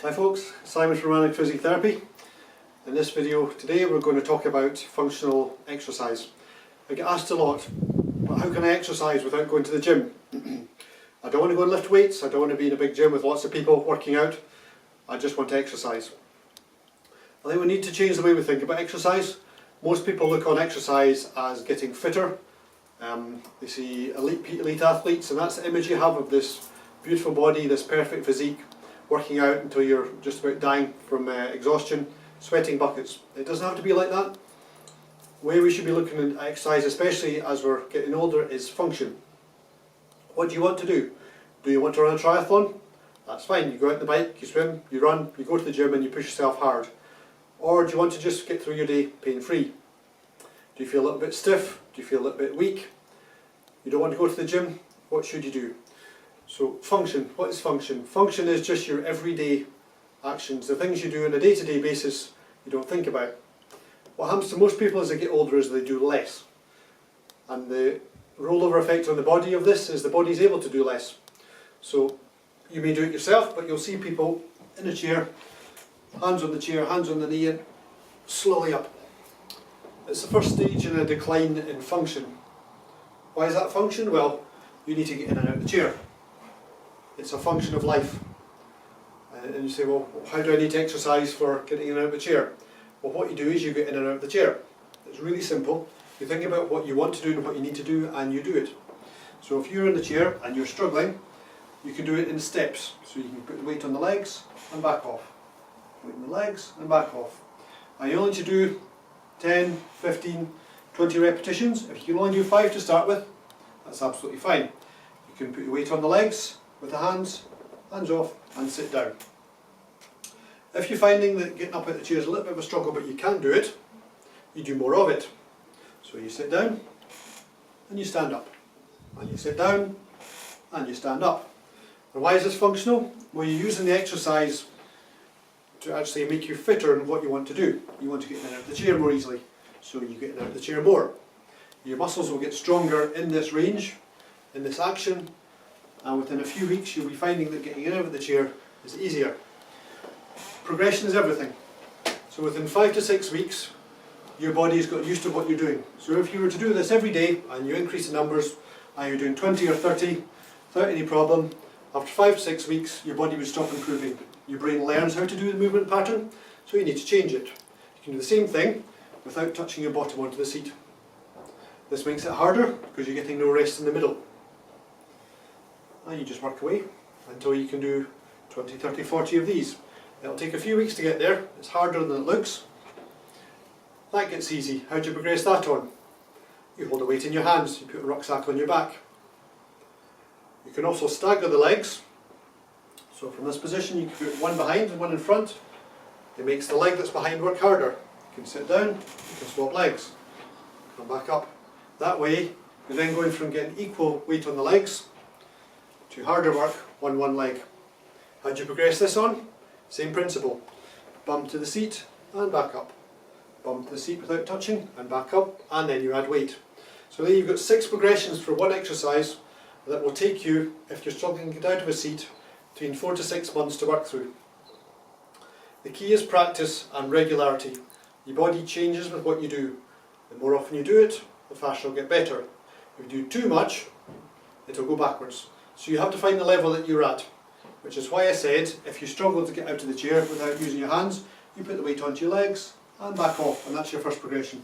Hi folks, Simon from Rannoch Physiotherapy. In this video today we're going to talk about functional exercise. I get asked a lot, but how can I exercise without going to the gym? I don't want to go and lift weights, I don't want to be in a big gym with lots of people working out, I just want to exercise. I think we need to change the way we think about exercise. Most people look on exercise as getting fitter. They see elite athletes, and that's the image you have of this beautiful body, this perfect physique, working out until you're just about dying from exhaustion, sweating buckets. It doesn't have to be like that. The way we should be looking at exercise, especially as we're getting older, is function. What do you want to do? Do you want to run a triathlon? That's fine. You go out on the bike, you swim, you run, you go to the gym and you push yourself hard. Or do you want to just get through your day pain-free? Do you feel a little bit stiff? Do you feel a little bit weak? You don't want to go to the gym? What should you do? So function, what is function? Function is just your everyday actions, the things you do on a day-to-day basis you don't think about. What happens to most people as they get older is they do less. And the rollover effect on the body of this is the body is able to do less. So you may do it yourself, but you'll see people in a chair, hands on the chair, hands on the knee, and slowly up. It's the first stage in a decline in function. Why is that function? Well, you need to get in and out of the chair. It's a function of life. And you say, well, how do I need to exercise for getting in and out of the chair? Well, what you do is you get in and out of the chair. It's really simple. You think about what you want to do and what you need to do, and you do it. So if you're in the chair and you're struggling, you can do it in steps. So you can put the weight on the legs and back off. Weight on the legs and back off. And you only need to do 10, 15, 20 repetitions. If you can only do 5 to start with, that's absolutely fine. You can put your weight on the legs with the hands off, and sit down. If you're finding that getting up out of the chair is a little bit of a struggle but you can do it, you do more of it. So you sit down and you stand up, and you sit down and you stand up. And why is this functional? Well, you're using the exercise to actually make you fitter in what you want to do. You want to get in and out of the chair more easily, so you get in and out of the chair more. Your muscles will get stronger in this range, in this action, and within a few weeks you'll be finding that getting in and out of the chair is easier. Progression is everything. So within 5 to 6 weeks your body's got used to what you're doing. So if you were to do this every day and you increase the numbers and you're doing 20 or 30 without any problem, after 5 to 6 weeks your body would stop improving. Your brain learns how to do the movement pattern, so you need to change it. You can do the same thing without touching your bottom onto the seat. This makes it harder because you're getting no rest in the middle. And you just work away until you can do 20, 30, 40 of these. It'll take a few weeks to get there. It's harder than it looks. That gets easy. How do you progress that on? You hold a weight in your hands, you put a rucksack on your back. You can also stagger the legs. So from this position you can put one behind and one in front. It makes the leg that's behind work harder. You can sit down, you can swap legs, come back up. That way you're then going from getting equal weight on the legs to harder work on one leg. How do you progress this on? Same principle. Bump to the seat and back up. Bump to the seat without touching and back up, and then you add weight. So there you've got 6 progressions for one exercise that will take you, if you're struggling to get out of a seat, between 4 to 6 months to work through. The key is practice and regularity. Your body changes with what you do. The more often you do it, the faster it'll get better. If you do too much, it'll go backwards. So you have to find the level that you're at, which is why I said if you struggle to get out of the chair without using your hands, you put the weight onto your legs and back off, and that's your first progression.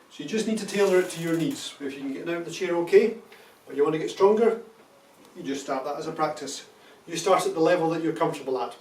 So you just need to tailor it to your needs. If you can get out of the chair okay, but you want to get stronger, you just start that as a practice. You start at the level that you're comfortable at.